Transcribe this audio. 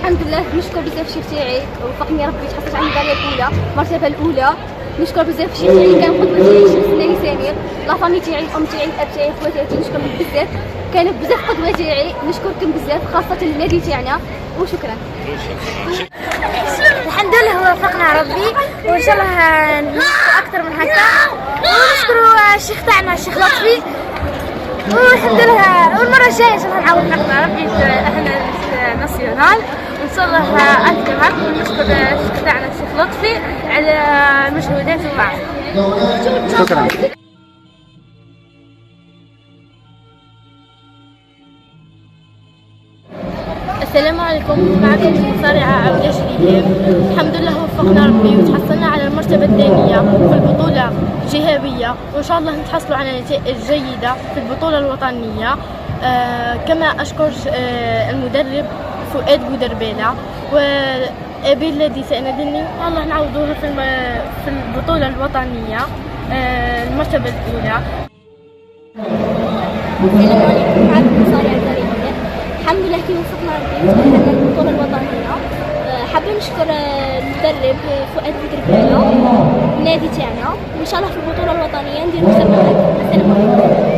الحمد لله نشكر بزاف الشيخ تاعي وفقني ربي تحصلت على الميداليه الاولى المرتبه الاولى. نشكر بزاف الشيخ تاعي كان قدوه تاعي الشيخ سناني سمير، لافامي تاعي الام تاعي الاب تاعي خواتاتي نشكرهم بزاف، كانوا بزاف قدوه تاعي نشكركم بزاف خاصه النادي تاعنا وشكرا. الحمد لله وفقنا ربي وان شاء الله نشكر اكثر من هكا، ونشكروا الشيخ تاعنا الشيخ لطفي، والحمد لله والمره الجايه ان شاء الله نعاود نحضر ربي احنا ناسيونال وان شاء الله اكثر. ونشكر الشيخ تاعنا الشيخ لطفي على المجهودات تاعه. شكرا. السلام عليكم، معكم المصارعة عبلة شريف. الحمد لله وفقنا ربي وتحصلنا على المرتبة الثانية في البطولة الجهوية، وإن شاء الله نتحصلوا على نتائج جيدة في البطولة الوطنية. كما أشكر المدرب فؤاد بودربالة وأبي الذي ساندني، والله نعوضوه في البطولة الوطنية المرتبة الأولى. السلام عليكم، معكم مصارعة فريدة. الحمد لله كي وفقنا ربي وتأهلنا للبطولة الوطنية. حابة نشكر المدرب فؤاد بودربالة والنادي تاعنا، وإن شاء الله في البطولة الوطنية نديرو مسابقات. السلام عليكم.